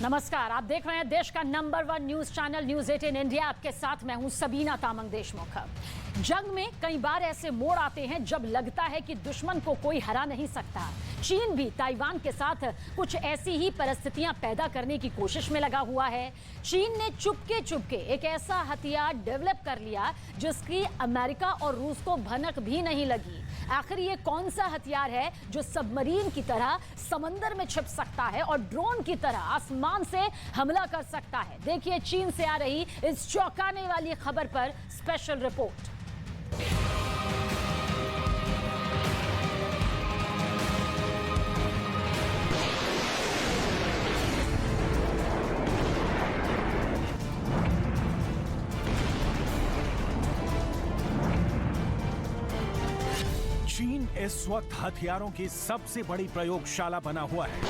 नमस्कार, आप देख रहे हैं देश का number 1 news channel news 18 India. आपके साथ मैं हूं सबीना तामंग देशमुख। जंग में कई बार ऐसे मोड़ आते हैं जब लगता है कि दुश्मन को कोई हरा नहीं सकता। चीन भी ताइवान के साथ कुछ ऐसी ही परिस्थितियां पैदा करने की कोशिश में लगा हुआ है। चीन ने चुपके एक ऐसा हथियार डेवलप कर लिया जिसकी अमेरिका और रूस को भनक भी नहीं लगी। आखिर ये कौन सा हथियार है जो सबमरीन की तरह समंदर में छिप सकता है और ड्रोन की तरह आसमान से हमला कर सकता है? देखिए चीन से आ रही इस चौंकाने वाली खबर पर स्पेशल रिपोर्ट। चीन इस वक्त हथियारों की सबसे बड़ी प्रयोगशाला बना हुआ है।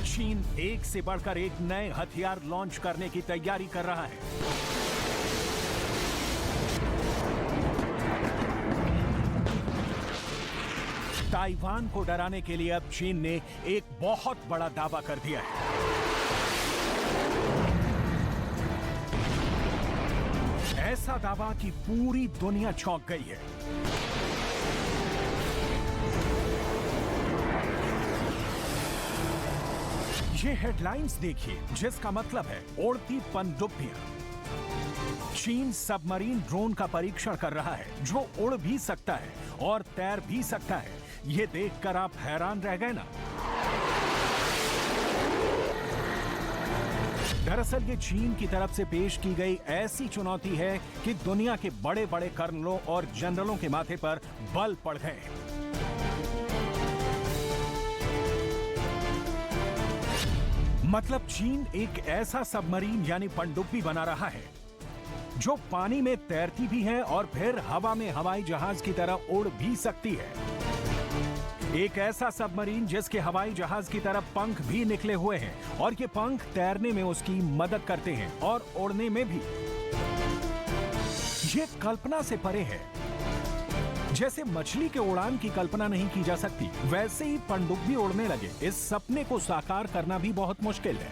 चीन एक से बढ़कर एक नए हथियार लॉन्च करने की तैयारी कर रहा है। ताइवान को डराने के लिए अब चीन ने एक बहुत बड़ा दावा कर दिया है। ऐसा दावा कि पूरी दुनिया चौंक गई है। ये हेडलाइंस देखिए, जिसका मतलब है उड़ती पनडुब्बियां। चीन सबमरीन ड्रोन का परीक्षण कर रहा है जो उड़ भी सकता है और तैर भी सकता है। ये देखकर आप हैरान रह गए ना? दरअसल ये चीन की तरफ से पेश की गई ऐसी चुनौती है कि दुनिया के बड़े बड़े कर्नलों और जनरलों के माथे पर बल पड़ गए। मतलब चीन एक ऐसा सबमरीन यानी पनडुब्बी बना रहा है जो पानी में तैरती भी है और फिर हवा में हवाई जहाज की तरह उड़ भी सकती है। एक ऐसा सबमरीन जिसके हवाई जहाज की तरफ पंख भी निकले हुए हैं और ये पंख तैरने में उसकी मदद करते हैं और उड़ने में भी। ये कल्पना से परे है। जैसे मछली के उड़ान की कल्पना नहीं की जा सकती, वैसे ही पनडुब्बी उड़ने लगे। इस सपने को साकार करना भी बहुत मुश्किल है।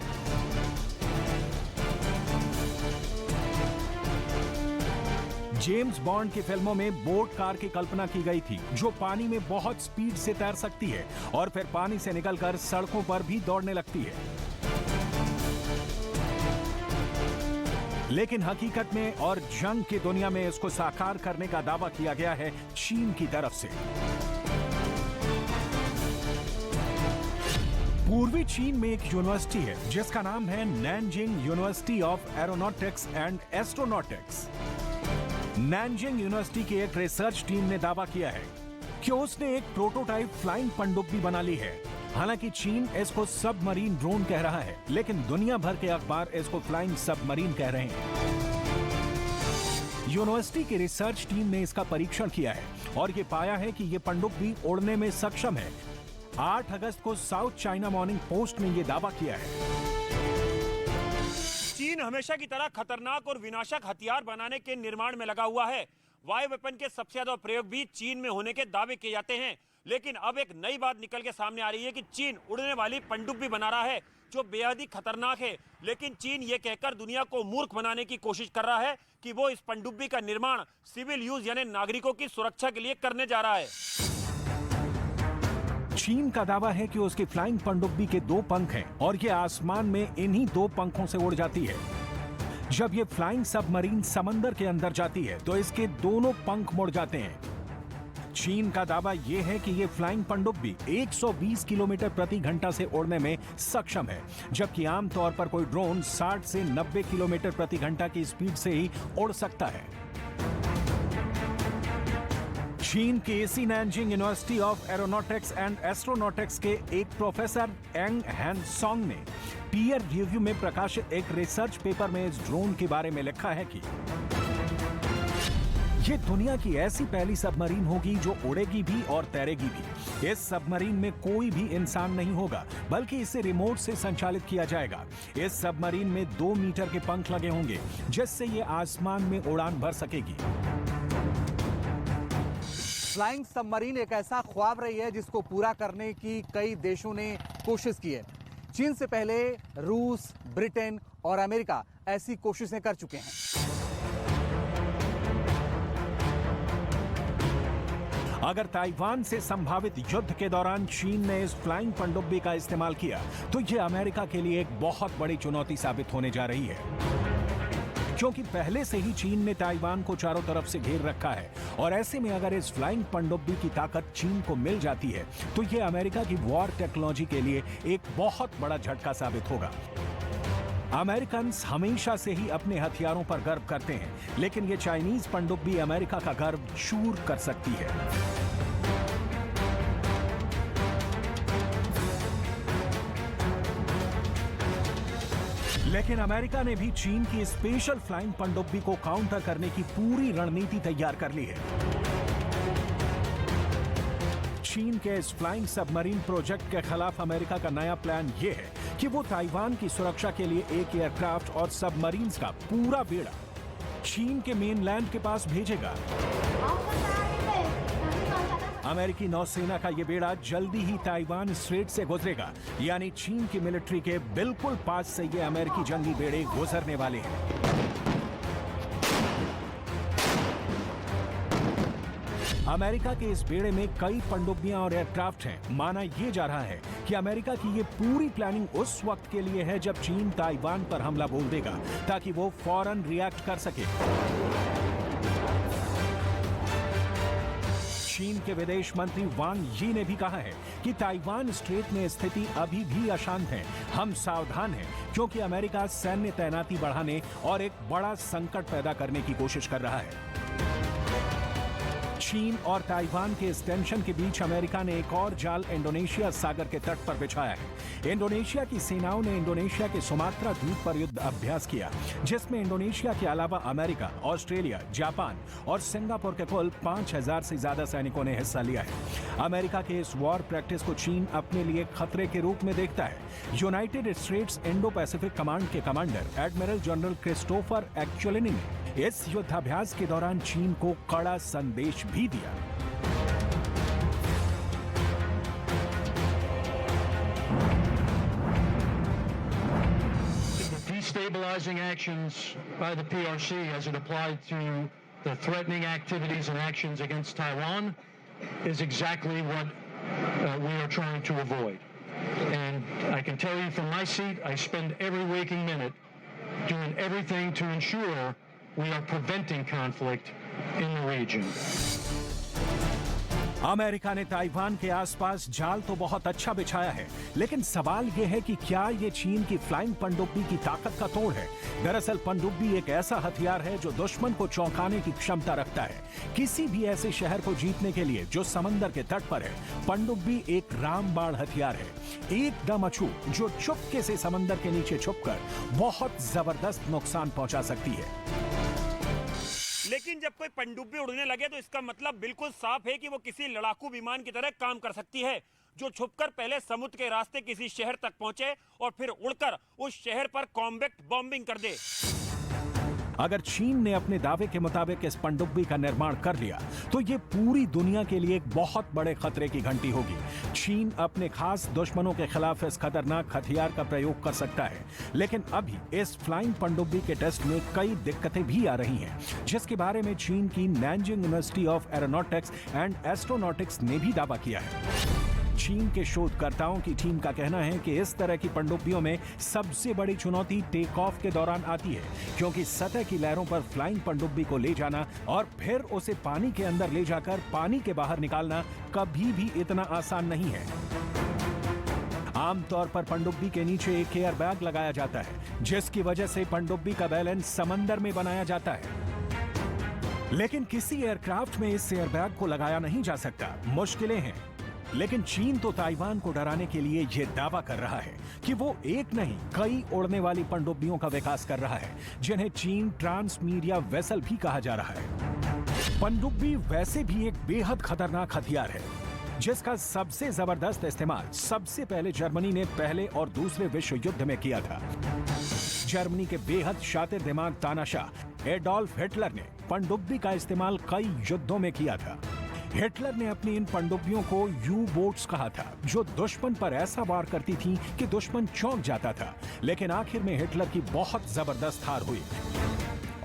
जेम्स बॉन्ड की फिल्मों में बोट कार की कल्पना की गई थी जो पानी में बहुत स्पीड से तैर सकती है और फिर पानी से निकलकर सड़कों पर भी दौड़ने लगती है। लेकिन हकीकत में और जंग की दुनिया में इसको साकार करने का दावा किया गया है चीन की तरफ से। पूर्वी चीन में एक यूनिवर्सिटी है जिसका नाम है Nanjing university of aeronautics and astronautics. Nanjing university की एक रिसर्च टीम ने दावा किया है कि उसने एक प्रोटोटाइप फ्लाइंग पनडुब्बी बना ली है। हालांकि चीन इसको सबमरीन ड्रोन कह रहा है, लेकिन दुनिया भर के अखबार इसको फ्लाइंग सबमरीन कह रहे हैं। यूनिवर्सिटी की रिसर्च टीम ने इसका परीक्षण किया है और ये पाया है कि ये पनडुब्बी उड़ने में सक्षम है। 8 अगस्त को साउथ चाइना मॉर्निंग पोस्ट ने यह दावा किया है। चीन हमेशा की तरह खतरनाक और विनाशक हथियार बनाने के निर्माण में लगा हुआ है। वायु वेपन के सबसे ज्यादा प्रयोग भी चीन में होने के दावे किए जाते हैं। लेकिन अब एक नई बात निकल के सामने आ रही है कि चीन उड़ने वाली पनडुब्बी बना रहा है जो बेहद ही खतरनाक है। लेकिन चीन ये कहकर दुनिया को मूर्ख बनाने की कोशिश कर रहा है कि वो इस पनडुब्बी का निर्माण सिविल यूज यानी नागरिकों की सुरक्षा के लिए करने जा रहा है। चीन का दावा है कि उसकी फ्लाइंग पनडुब्बी के 2 पंख हैं और ये आसमान में इन्हीं 2 पंखों से उड़ जाती है। जब ये फ्लाइंग सबमरीन समंदर के अंदर जाती है तो इसके दोनों पंख मुड़ जाते हैं। चीन का दावा यह है कि ये फ्लाइंग पनडुब्बी 120 किलोमीटर प्रति घंटा से उड़ने में सक्षम है, जबकि आमतौर पर कोई ड्रोन 60 से 90 किलोमीटर प्रति घंटा की स्पीड से ही उड़ सकता है। चीन के इसी Nanjing university of aeronautics and astronautics के एक प्रोफेसर एंग हैन सॉन्ग ने पीयर रिव्यू में प्रकाशित एक रिसर्च पेपर में इस ड्रोन के बारे में लिखा है कि ये दुनिया की ऐसी पहली सबमरीन होगी जो उड़ेगी भी और तैरेगी भी। इस सबमरीन में कोई भी इंसान नहीं होगा, बल्कि इसे रिमोट से संचालित किया जाएगा। इस सबमरीन में 2 मीटर के पंख लगे होंगे जिससे ये आसमान में उड़ान भर सकेगी। फ्लाइंग सबमरीन एक ऐसा ख्वाब रही है जिसको पूरा करने की कई देशों ने कोशिश की है। चीन से पहले रूस, ब्रिटेन और अमेरिका ऐसी कोशिशें कर चुके हैं। अगर ताइवान से संभावित युद्ध के दौरान चीन ने इस फ्लाइंग पनडुब्बी का इस्तेमाल किया तो यह अमेरिका के लिए एक बहुत बड़ी चुनौती साबित होने जा रही है, क्योंकि पहले से ही चीन ने ताइवान को चारों तरफ से घेर रखा है और ऐसे में अगर इस फ्लाइंग पनडुब्बी की ताकत चीन को मिल जाती है तो यह अमेरिका की वॉर टेक्नोलॉजी के लिए एक बहुत बड़ा झटका साबित होगा। अमेरिकन हमेशा से ही अपने हथियारों पर गर्व करते हैं, लेकिन ये चाइनीज पनडुब्बी अमेरिका का गर्व चूर कर सकती है। लेकिन अमेरिका ने भी चीन की स्पेशल फ्लाइंग पनडुब्बी को काउंटर करने की पूरी रणनीति तैयार कर ली है। चीन के इस फ्लाइंग सबमरीन प्रोजेक्ट के खिलाफ अमेरिका का नया प्लान यह है कि वो ताइवान की सुरक्षा के लिए एक एयरक्राफ्ट और सबमरीन्स का पूरा बेड़ा चीन के मेनलैंड के पास भेजेगा। अमेरिकी नौसेना का यह बेड़ा जल्दी ही ताइवान स्ट्रेट से गुजरेगा, यानी चीन की मिलिट्री के बिल्कुल पास से ये अमेरिकी जंगी बेड़े गुजरने वाले हैं। अमेरिका के इस बेड़े में कई पनडुब्बियां और एयरक्राफ्ट हैं। माना यह जा रहा है कि अमेरिका की ये पूरी प्लानिंग उस वक्त के लिए है जब चीन ताइवान पर हमला बोल देगा, ताकि वो फौरन रिएक्ट कर सके। चीन के विदेश मंत्री वांग यी ने भी कहा है कि ताइवान स्ट्रेट में स्थिति अभी भी अशांत है। हम सावधान हैं क्योंकि अमेरिका सैन्य तैनाती बढ़ाने और एक बड़ा संकट पैदा करने की कोशिश कर रहा है। चीन और ताइवान के इस टेंशन के बीच अमेरिका ने एक और जाल इंडोनेशिया सागर के तट पर बिछाया है। इंडोनेशिया की सेनाओं ने इंडोनेशिया के सुमात्रा द्वीप पर युद्ध अभ्यास किया, जिसमें इंडोनेशिया के अलावा अमेरिका, ऑस्ट्रेलिया, जापान और सिंगापुर के कुल 5000 से ज्यादा सैनिकों ने हिस्सा लिया है। अमेरिका के इस वॉर प्रैक्टिस को चीन अपने लिए खतरे के रूप में देखता है। United states Indo Pacific command के कमांडर एडमिरल जनरल क्रिस्टोफर एक्चुअलिनी ने इस युद्धाभ्यास के दौरान चीन को कड़ा संदेश भी दिया। Destabilizing actions by the PRC as it applied to the threatening activities and actions against Taiwan is exactly what we are trying to avoid. And I can tell you from my seat, I spend every waking minute doing everything to ensure we are preventing conflict in the region. America ने Taiwan के आसपास जाल तो बहुत अच्छा बिछाया है, लेकिन सवाल यह है कि क्या ये चीन की फ्लाइंग पनडुब्बी की ताकत का तोड़ है। दरअसल पनडुब्बी एक ऐसा हथियार है जो दुश्मन को चौंकाने की क्षमता रखता है। किसी भी ऐसे शहर को जीतने के लिए जो समंदर के तट पर है, पनडुब्बी एक रामबाण हथियार है। एकदम अछूत जो चुपके से समंदर के नीचे छुपकर बहुत जबरदस्त नुकसान पहुंचा सकती है। लेकिन जब कोई पनडुब्बी उड़ने लगे तो इसका मतलब बिल्कुल साफ है कि वो किसी लड़ाकू विमान की तरह काम कर सकती है, जो छुपकर पहले समुद्र के रास्ते किसी शहर तक पहुंचे और फिर उड़कर उस शहर पर कॉम्बैक्ट बॉम्बिंग कर दे। अगर चीन ने अपने दावे के मुताबिक इस पनडुब्बी का निर्माण कर लिया तो ये पूरी दुनिया के लिए एक बहुत बड़े खतरे की घंटी होगी। चीन अपने खास दुश्मनों के खिलाफ इस खतरनाक हथियार का प्रयोग कर सकता है, लेकिन अभी इस फ्लाइंग पनडुब्बी के टेस्ट में कई दिक्कतें भी आ रही हैं, जिसके बारे में चीन की Nanjing university of aeronautics and astronautics ने भी दावा किया है। चीन के शोधकर्ताओं की टीम का कहना है कि इस तरह की पनडुब्बियों में सबसे बड़ी चुनौती टेक ऑफ के दौरान आती है, क्योंकि सतह की लहरों पर फ्लाइंग पनडुब्बी को ले जाना और फिर उसे पानी के अंदर ले जाकर पानी के बाहर निकालना कभी भी इतना आसान नहीं है। आमतौर पर पनडुब्बी के नीचे एक एयर बैग लगाया जाता है, जिसकी वजह से पनडुब्बी का बैलेंस समंदर में बनाया जाता है। लेकिन किसी एयरक्राफ्ट में इस एयर बैग को लगाया नहीं जा सकता। मुश्किलें हैं, लेकिन चीन तो ताइवान को डराने के लिए यह दावा कर रहा है कि वो एक नहीं कई उड़ने वाली पनडुब्बियों का विकास कर रहा है, जिन्हें चीन ट्रांसमीडिया वेसल भी कहा जा रहा है। पनडुब्बी वैसे भी एक बेहद खतरनाक हथियार है, जिसका सबसे जबरदस्त इस्तेमाल सबसे पहले जर्मनी ने पहले और दूसरे विश्व युद्ध में किया था। जर्मनी के बेहद शातिर दिमाग तानाशाह एडोल्फ हिटलर ने पनडुब्बी का इस्तेमाल कई युद्धों में किया था। हिटलर ने अपनी इन पनडुब्बियों को यू बोट्स कहा था, जो दुश्मन पर ऐसा वार करती थीं कि दुश्मन चौंक जाता था। लेकिन आखिर में हिटलर की बहुत जबरदस्त हार हुई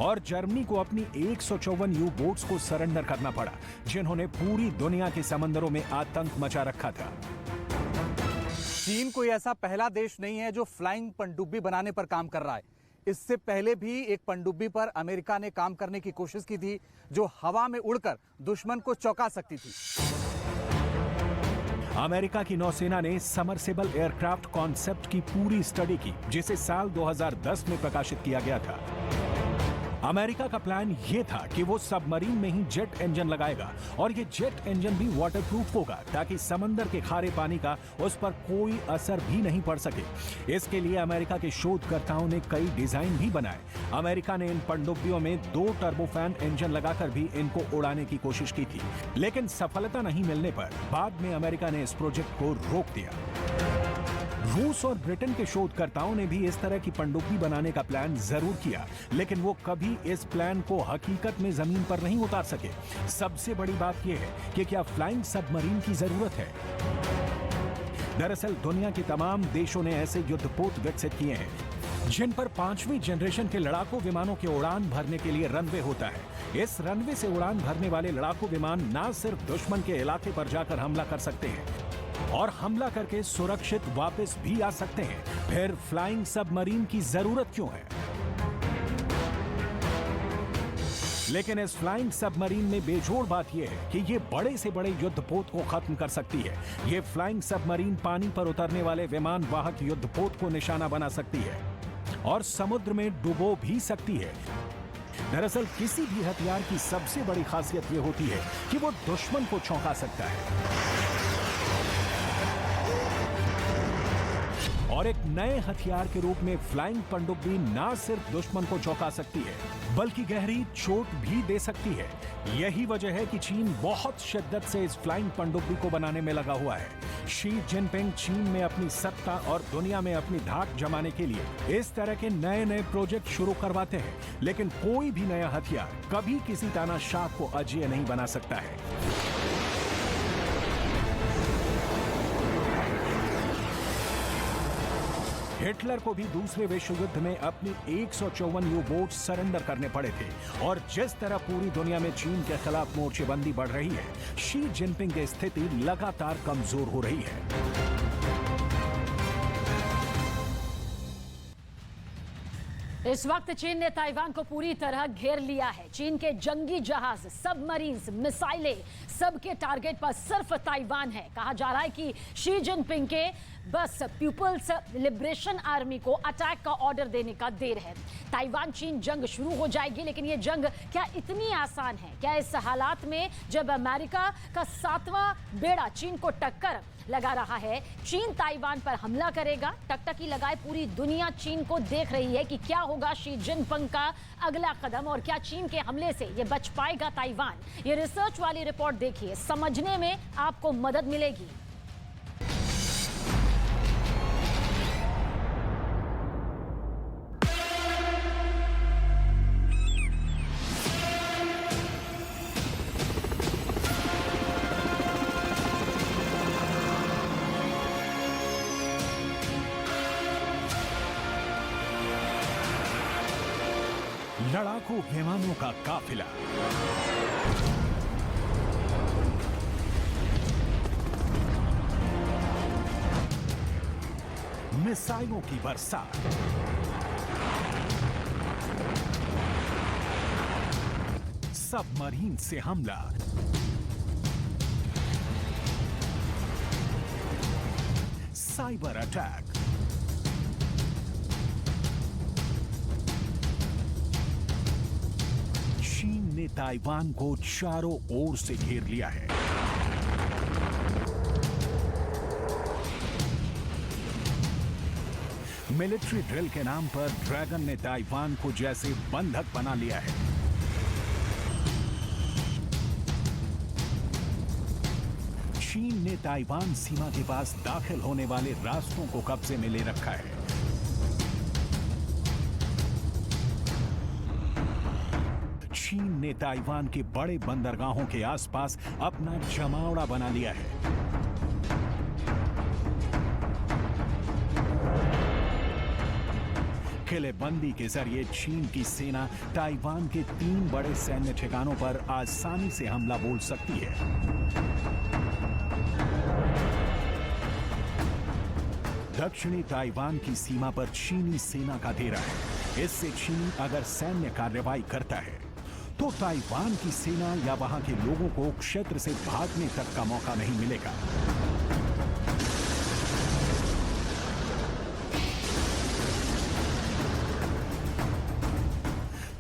और जर्मनी को अपनी 154 यू बोट्स को सरेंडर करना पड़ा, जिन्होंने पूरी दुनिया के समंदरों में आतंक मचा रखा था। चीन कोई ऐसा पहला देश नहीं है जो फ्लाइंग पनडुब्बी बनाने पर काम कर रहा है। इससे पहले भी एक पनडुब्बी पर अमेरिका ने काम करने की कोशिश की थी, जो हवा में उड़कर दुश्मन को चौंका सकती थी। अमेरिका की नौसेना ने समरसेबल एयरक्राफ्ट कॉन्सेप्ट की पूरी स्टडी की, जिसे साल 2010 में प्रकाशित किया गया था। अमेरिका का प्लान यह था कि वो सबमरीन में ही जेट इंजन लगाएगा और ये जेट इंजन भी वाटरप्रूफ होगा, ताकि समंदर के खारे पानी का उस पर कोई असर भी नहीं पड़ सके। इसके लिए अमेरिका के शोधकर्ताओं ने कई डिजाइन भी बनाए। अमेरिका ने इन पनडुब्बियों में 2 टर्बोफैन इंजन लगाकर भी इनको उड़ाने की कोशिश की थी, लेकिन सफलता नहीं मिलने पर बाद में अमेरिका ने इस प्रोजेक्ट को रोक दिया। रूस और ब्रिटेन के शोधकर्ताओं ने भी इस तरह की पनडुब्बी बनाने का प्लान जरूर किया, लेकिन वो कभी इस प्लान को हकीकत में जमीन पर नहीं उतार सके। सबसे बड़ी बात यह है कि क्या फ्लाइंग सबमरीन की जरूरत है? दरअसल दुनिया के तमाम देशों ने ऐसे युद्धपोत विकसित किए हैं, जिन पर 5वीं जनरेशन के लड़ाकू विमानों के उड़ान भरने के लिए रनवे होता है। इस रनवे से उड़ान भरने वाले लड़ाकू विमान न सिर्फ दुश्मन के इलाके पर जाकर हमला कर सकते हैं और हमला करके सुरक्षित वापस भी आ सकते हैं। फिर फ्लाइंग सबमरीन की जरूरत क्यों है? लेकिन इस फ्लाइंग सबमरीन में बेजोड़ बात यह है कि ये बड़े से बड़े युद्धपोत को खत्म कर सकती है। ये फ्लाइंग सबमरीन पानी पर उतरने वाले विमान वाहक युद्धपोत को निशाना बना सकती है और समुद्र में डुबो भी सकती है। दरअसल किसी भी हथियार की सबसे बड़ी खासियत यह होती है कि वो दुश्मन को चौंका सकता है और एक नए हथियार के रूप में फ्लाइंग पनडुब्बी न सिर्फ दुश्मन को चौंका सकती है, बल्कि गहरी चोट भी दे सकती है। यही वजह है कि चीन बहुत शिद्दत से इस फ्लाइंग पनडुब्बी को बनाने में लगा हुआ है। शी जिनपिंग चीन में अपनी सत्ता और दुनिया में अपनी धाक जमाने के लिए इस तरह के नए नए प्रोजेक्ट शुरू करवाते हैं, लेकिन कोई भी नया हथियार कभी किसी तानाशाह को अजेय नहीं बना सकता है। हिटलर को भी दूसरे विश्व युद्ध में अपनी 154 यू बोट सरेंडर करने पड़े थे और जिस तरह पूरी दुनिया में चीन के खिलाफ मोर्चेबंदी बढ़ रही है, शी जिनपिंग की स्थिति लगातार कमजोर हो रही है। इस वक्त चीन ने ताइवान को पूरी तरह घेर लिया है। चीन के जंगी जहाज, सबमरीन्स, मिसाइलें, सबके टारगेट पर सिर्फ ताइवान है। कहा जा रहा है कि शी जिनपिंग के बस पीपुल्स लिबरेशन आर्मी को अटैक का ऑर्डर देने का देर है। ताइवान चीन जंग शुरू हो जाएगी, लेकिन ये जंग क्या इतनी आसान है? क्या इस हालात में जब अमेरिका का 7वां बेड़ा चीन को टक्कर लगा रहा है, चीन ताइवान पर हमला करेगा? टकटकी लगाए पूरी दुनिया चीन को देख रही है कि क्या होगा शी जिनपिंग का अगला कदम और क्या चीन के हमले से ये बच पाएगा ताइवान? ये रिसर्च वाली रिपोर्ट देखिए, समझने में आपको मदद मिलेगी। लड़ाकू विमानों का काफिला, मिसाइलों की बरसात, सबमरीन से हमला, साइबर अटैक, चीन ने ताइवान को चारों ओर से घेर लिया है। मिलिट्री ड्रिल के नाम पर ड्रैगन ने ताइवान को जैसे बंधक बना लिया है। चीन ने ताइवान सीमा के पास दाखिल होने वाले रास्तों को कब्जे में ले रखा है। चीन ने ताइवान के बड़े बंदरगाहों के आसपास अपना जमावड़ा बना लिया है। किलेबंदी के जरिए चीन की सेना ताइवान के 3 बड़े सैन्य ठिकानों पर आसानी से हमला बोल सकती है। दक्षिणी ताइवान की सीमा पर चीनी सेना का डेरा है। इससे चीन अगर सैन्य कार्रवाई करता है तो ताइवान की सेना या वहां के लोगों को क्षेत्र से भागने तक का मौका नहीं मिलेगा।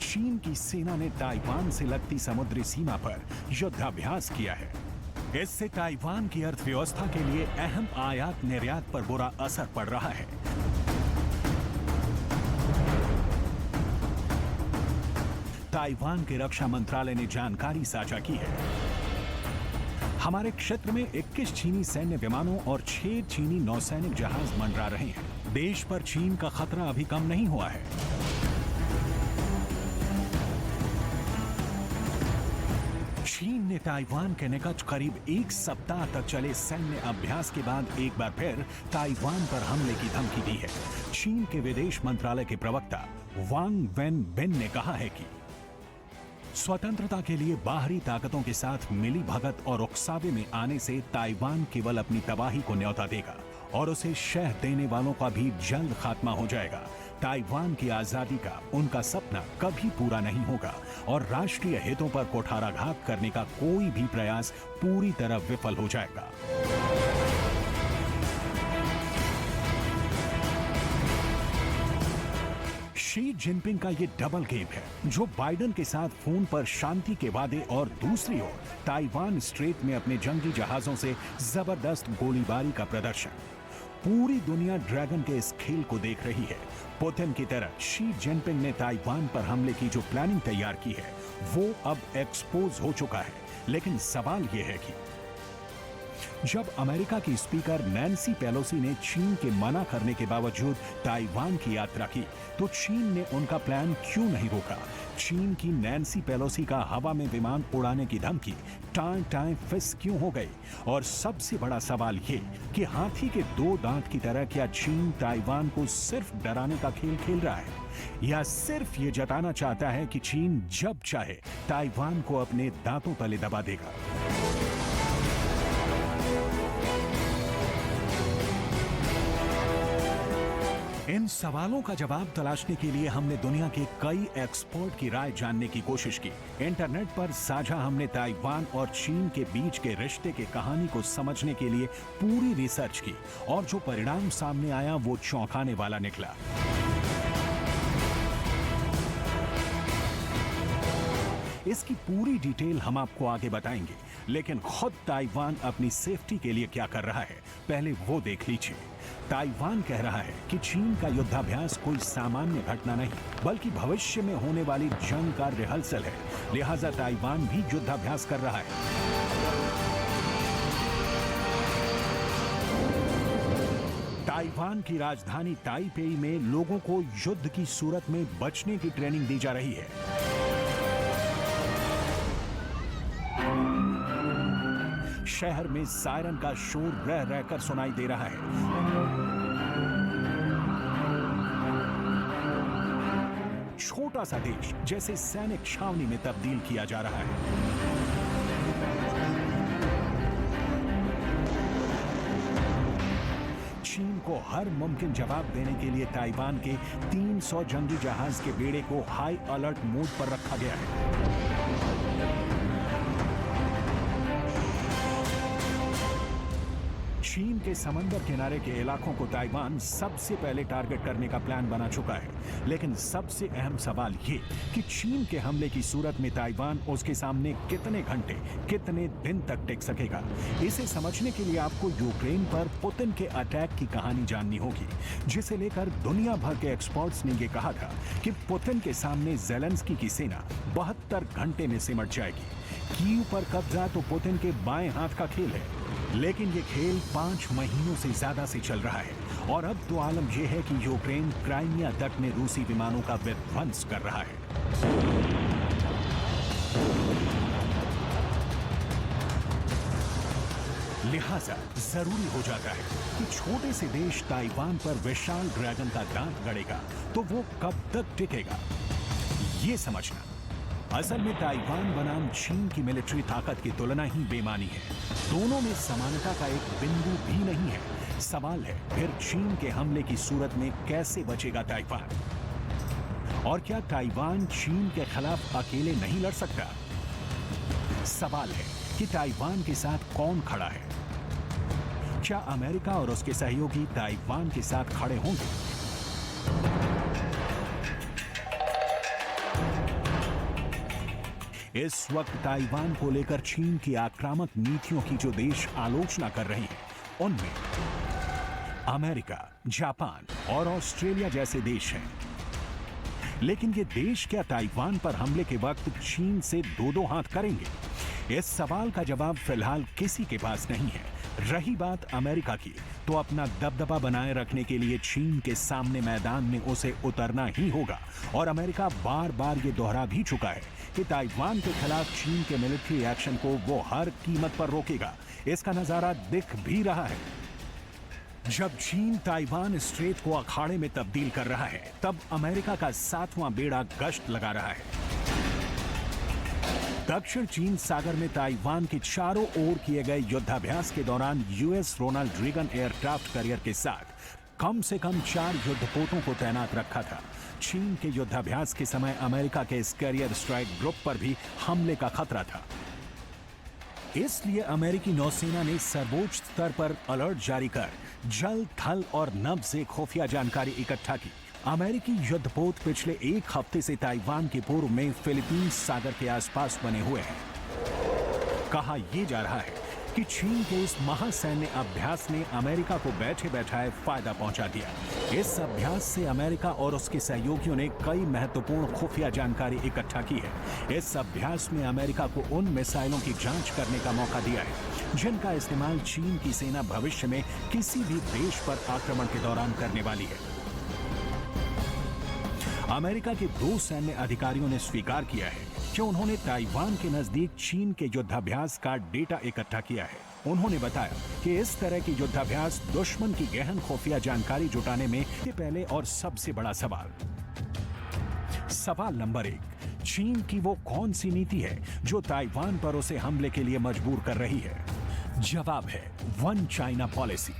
चीन की सेना ने ताइवान से लगती समुद्री सीमा पर युद्धाभ्यास किया है। इससे ताइवान की अर्थव्यवस्था के लिए अहम आयात निर्यात पर बुरा असर पड़ रहा है। ताइवान के रक्षा मंत्रालय ने जानकारी साझा की है। हमारे क्षेत्र में 21 चीनी सैन्य विमानों और 6 चीनी नौसैनिक जहाज मंडरा रहे हैं। देश पर चीन का खतरा अभी कम नहीं हुआ है। चीन ने ताइवान के निकट करीब 1 सप्ताह तक चले सैन्य अभ्यास के बाद एक बार फिर ताइवान पर हमले की धमकी दी है। चीन के विदेश मंत्रालय के प्रवक्ता वांग वेनबिन ने कहा है कि स्वतंत्रता के लिए बाहरी ताकतों के साथ मिली भगत और उकसावे में आने से ताइवान केवल अपनी तबाही को न्योता देगा और उसे शह देने वालों का भी जल्द खात्मा हो जाएगा। ताइवान की आजादी का उनका सपना कभी पूरा नहीं होगा और राष्ट्रीय हितों पर कुठाराघात करने का कोई भी प्रयास पूरी तरह विफल हो जाएगा। शी जिनपिंग का ये डबल गेम है, जो बाइडेन के साथ फोन पर शांति के वादे और दूसरी ओर ताइवान स्ट्रेट में अपने जंगी जहाजों से जबरदस्त गोलीबारी का प्रदर्शन। पूरी दुनिया ड्रैगन के इस खेल को देख रही है। पुतिन की तरह शी जिनपिंग ने ताइवान पर हमले की जो प्लानिंग तैयार की है वो अब एक्सपोज हो चुका है। लेकिन सवाल यह है कि जब अमेरिका की स्पीकर नैन्सी पेलोसी ने चीन के मना करने के बावजूद ताइवान की यात्रा की तो चीन ने उनका प्लान क्यों नहीं रोका? चीन की नैन्सी पेलोसी का हवा में विमान उड़ाने की धमकी टाइम टाइम फिस क्यों हो गई? और सबसे बड़ा सवाल ये कि हाथी के 2 दांत की तरह क्या चीन ताइवान को सिर्फ डराने का खेल खेल रहा है या सिर्फ ये जताना चाहता है कि चीन जब चाहे ताइवान को अपने दांतों तले दबा देगा? इन सवालों का जवाब तलाशने के लिए हमने दुनिया के कई एक्सपर्ट की राय जानने की कोशिश की। इंटरनेट पर साझा हमने ताइवान और चीन के बीच के रिश्ते की कहानी को समझने के लिए पूरी रिसर्च की और जो परिणाम सामने आया वो चौंकाने वाला निकला। इसकी पूरी डिटेल हम आपको आगे बताएंगे, लेकिन खुद ताइवान अपनी सेफ्टी के लिए क्या कर रहा है पहले वो देख लीजिए। ताइवान कह रहा है कि चीन का युद्धाभ्यास कोई सामान्य घटना नहीं बल्कि भविष्य में होने वाली जंग का रिहर्सल है, लिहाजा ताइवान भी युद्धाभ्यास कर रहा है। ताइवान की राजधानी ताइपेई में लोगों को युद्ध की सूरत में बचने की ट्रेनिंग दी जा रही है। शहर में सायरन का शोर रह रहकर सुनाई दे रहा है। छोटा सा देश जैसे सैनिक छावनी में तब्दील किया जा रहा है। चीन को हर मुमकिन जवाब देने के लिए ताइवान के 300 जंगी जहाज के बेड़े को हाई अलर्ट मोड पर रखा गया है। चीन के समंदर किनारे के इलाकों को ताइवान सबसे पहले टारगेट करने का प्लान बना चुका है, लेकिन सबसे अहम सवाल ये कि चीन के हमले की सूरत में ताइवान उसके सामने कितने घंटे, कितने दिन तक टिक सकेगा। इसे समझने के लिए आपको यूक्रेन पर पुतिन के अटैक की कहानी जाननी होगी, जिसे लेकर दुनिया भर के एक्सपर्ट्स ने ये कहा था कि पुतिन के सामने ज़ेलेंस्की की सेना 72 घंटे में सिमट जाएगी। कीव पर कब्जा तो पुतिन के बाएं हाथ का खेल है, लेकिन ये खेल 5 महीनों से ज्यादा से चल रहा है और अब तो आलम यह है कि यूक्रेन क्राइमिया तट में रूसी विमानों का विध्वंस कर रहा है। लिहाजा जरूरी हो जाता है कि छोटे से देश ताइवान पर विशाल ड्रैगन का दांत गड़ेगा तो वो कब तक टिकेगा, ये समझना। असल में ताइवान बनाम चीन की मिलिट्री ताकत की तुलना ही बेमानी है। दोनों में समानता का एक बिंदु भी नहीं है। सवाल है फिर चीन के हमले की सूरत में कैसे बचेगा ताइवान? और क्या ताइवान चीन के खिलाफ अकेले नहीं लड़ सकता? सवाल है कि ताइवान के साथ कौन खड़ा है? क्या अमेरिका और उसके सहयोगी ताइवान के साथ खड़े होंगे? इस वक्त ताइवान को लेकर चीन की आक्रामक नीतियों की जो देश आलोचना कर रहे हैं, उनमें अमेरिका, जापान और ऑस्ट्रेलिया जैसे देश हैं। लेकिन ये देश क्या ताइवान पर हमले के वक्त चीन से दो हाथ करेंगे? इस सवाल का जवाब फिलहाल किसी के पास नहीं है। रही बात अमेरिका की, तो अपना दबदबा बनाए रखने के लिए चीन के सामने मैदान में उसे उतरना ही होगा। और अमेरिका बार बार ये दोहरा भी चुका है कि ताइवान के खिलाफ चीन के मिलिट्री एक्शन को वो हर कीमत पर रोकेगा। इसका नजारा दिख भी रहा है। जब चीन ताइवान स्ट्रेट को अखाड़े में तब्दील कर रहा है, तब अमेरिका का 7वां बेड़ा गश्त लगा रहा है। दक्षिण चीन सागर में ताइवान के चारों ओर किए गए युद्धाभ्यास के दौरान US Ronald Reagan aircraft carrier के साथ कम से कम 4 युद्धपोतों को तैनात रखा था। चीन के युद्धाभ्यास के समय अमेरिका के इस कैरियर स्ट्राइक ग्रुप पर भी हमले का खतरा था। इसलिए अमेरिकी नौसेना ने सर्वोच्च स्तर पर अलर्ट जारी कर जल, थल और नभ से खुफिया जानकारी इकट्ठा की। अमेरिकी युद्धपोत पिछले 1 हफ्ते से ताइवान के पूर्व में फिलीपींस सागर के आसपास बने हुए हैं। कहा यह जा रहा है कि चीन के इस महासैन्य अभ्यास ने अमेरिका को बैठे बैठाए फायदा पहुंचा दिया। इस अभ्यास से अमेरिका और उसके सहयोगियों ने कई महत्वपूर्ण खुफिया जानकारी इकट्ठा की है। इस अभ्यास में अमेरिका को उन मिसाइलों की जांच करने का मौका दिया है जिनका इस्तेमाल चीन की सेना भविष्य में किसी भी देश पर आक्रमण के दौरान करने वाली है। अमेरिका के 2 सैन्य अधिकारियों ने स्वीकार किया है कि उन्होंने ताइवान के नजदीक चीन के युद्धाभ्यास का डेटा इकट्ठा किया है। उन्होंने बताया कि इस तरह के युद्धाभ्यास दुश्मन की गहन खुफिया जानकारी जुटाने में पहले और सबसे बड़ा सवाल नंबर 1, चीन की वो कौन सी नीति है जो ताइवान पर उसे हमले के लिए मजबूर कर रही है? जवाब है वन चाइना पॉलिसी।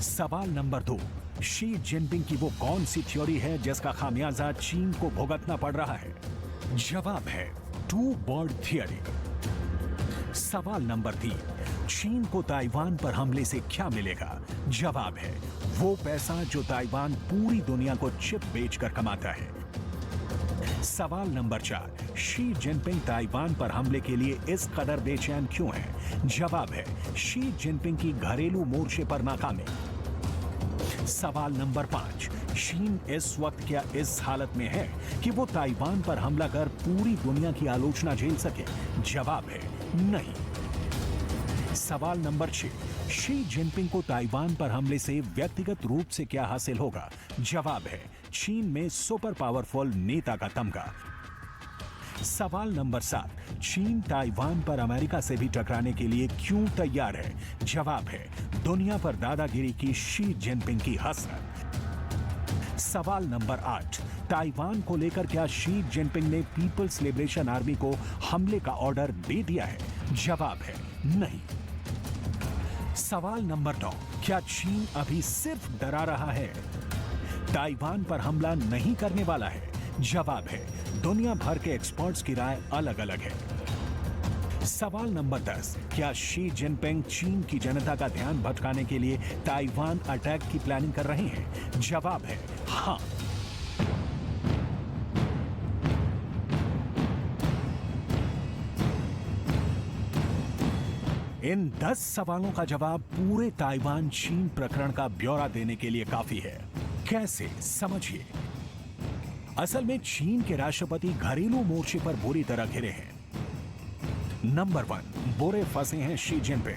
सवाल नंबर 2, शी जिनपिंग की वो कौन सी थ्योरी है जिसका खामियाजा चीन को भुगतना पड़ रहा है? जवाब है 2 वर्ल्ड थियरी। सवाल नंबर 3, चीन को ताइवान पर हमले से क्या मिलेगा? जवाब है वो पैसा जो ताइवान पूरी दुनिया को चिप बेचकर कमाता है। सवाल नंबर 4, शी जिनपिंग ताइवान पर हमले के लिए इस कदर बेचैन क्यों है? जवाब है शी जिनपिंग की घरेलू मोर्चे पर नाकामी। सवाल नंबर 5, चीन इस वक्त क्या इस हालत में है कि वो ताइवान पर हमला कर पूरी दुनिया की आलोचना झेल सके? जवाब है नहीं। सवाल नंबर 6, शी जिनपिंग को ताइवान पर हमले से व्यक्तिगत रूप से क्या हासिल होगा? जवाब है चीन में सुपर पावरफुल नेता का तमगा। सवाल नंबर 7, चीन ताइवान पर अमेरिका से भी टकराने के लिए क्यों तैयार है? जवाब है दुनिया पर दादागिरी की शी जिनपिंग की हसरत। सवाल नंबर 8, ताइवान को लेकर क्या शी जिनपिंग ने पीपल्स लिबरेशन आर्मी को हमले का ऑर्डर दे दिया है? जवाब है नहीं। सवाल नंबर 9, क्या चीन अभी सिर्फ डरा रहा है, ताइवान पर हमला नहीं करने वाला है? जवाब है दुनिया भर के एक्सपर्ट्स की राय अलग अलग है। सवाल नंबर 10, क्या शी जिनपिंग चीन की जनता का ध्यान भटकाने के लिए ताइवान अटैक की प्लानिंग कर रहे हैं? जवाब है हाँ। इन 10 सवालों का जवाब पूरे ताइवान चीन प्रकरण का ब्यौरा देने के लिए काफी है। कैसे, समझिए। असल में चीन के राष्ट्रपति घरेलू मोर्चे पर बुरी तरह घिरे हैं। नंबर 1, बुरे फंसे हैं शी जिनपिंग।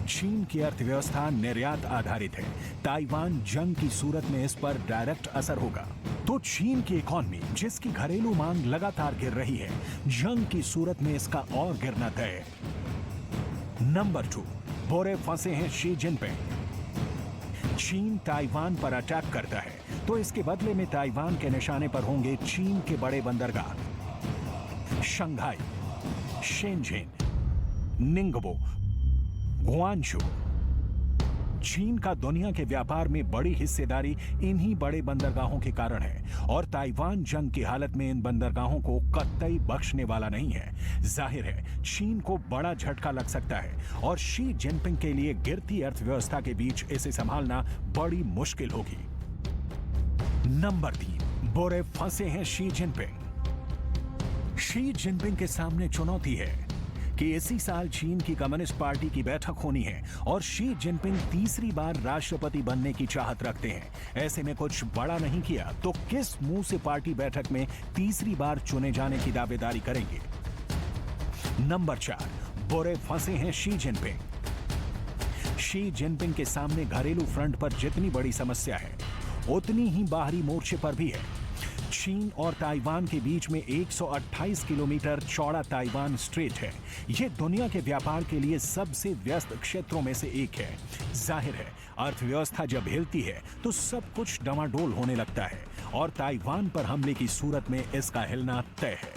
चीन की अर्थव्यवस्था निर्यात आधारित है। ताइवान जंग की सूरत में इस पर डायरेक्ट असर होगा। तो चीन की इकॉनमी, जिसकी घरेलू मांग लगातार गिर रही है, जंग की सूरत में इसका और गिरना तय है। नंबर 2, बुरे फंसे हैं शी जिनपिंग। चीन ताइवान पर अटैक करता है तो इसके बदले में ताइवान के निशाने पर होंगे चीन के बड़े बंदरगाह शंघाई, शेनझेन, निंगबो, गुआंगझू। चीन का दुनिया के व्यापार में बड़ी हिस्सेदारी इन्हीं बड़े बंदरगाहों के कारण है और ताइवान जंग की हालत में इन बंदरगाहों को कतई बख्शने वाला नहीं है। जाहिर है चीन को बड़ा झटका लग सकता है और शी जिनपिंग के लिए गिरती अर्थव्यवस्था के बीच इसे संभालना बड़ी मुश्किल होगी। नंबर 3, बुरे फंसे हैं शी जिनपिंग। शी जिनपिंग के सामने चुनौती है कि इसी साल चीन की कम्युनिस्ट पार्टी की बैठक होनी है और शी जिनपिंग तीसरी बार राष्ट्रपति बनने की चाहत रखते हैं। ऐसे में कुछ बड़ा नहीं किया तो किस मुंह से पार्टी बैठक में तीसरी बार चुने जाने की दावेदारी करेंगे। नंबर 4, बुरे फंसे हैं शी जिनपिंग। शी जिनपिंग के सामने घरेलू फ्रंट पर जितनी बड़ी समस्या है उतनी ही बाहरी मोर्चे पर भी है। चीन और ताइवान के बीच में 128 किलोमीटर चौड़ा ताइवान स्ट्रेट है। यह दुनिया के व्यापार के लिए सबसे व्यस्त क्षेत्रों में से एक है। जाहिर है अर्थव्यवस्था जब हिलती है तो सब कुछ डमाडोल होने लगता है और ताइवान पर हमले की सूरत में इसका हिलना तय है,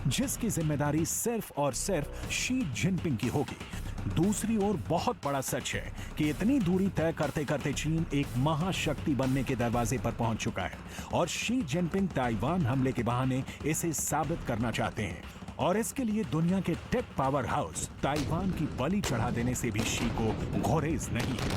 जिसकी जिम्मेदारी सिर्फ और सिर्फ शी जिनपिंग की होगी। दूसरी ओर बहुत बड़ा सच है कि इतनी दूरी तय करते करते चीन एक महाशक्ति बनने के दरवाजे पर पहुंच चुका है और शी जिनपिंग ताइवान हमले के बहाने इसे साबित करना चाहते हैं और इसके लिए दुनिया के टेक पावर हाउस ताइवान की बलि चढ़ा देने से भी शी को गुरेज नहीं है।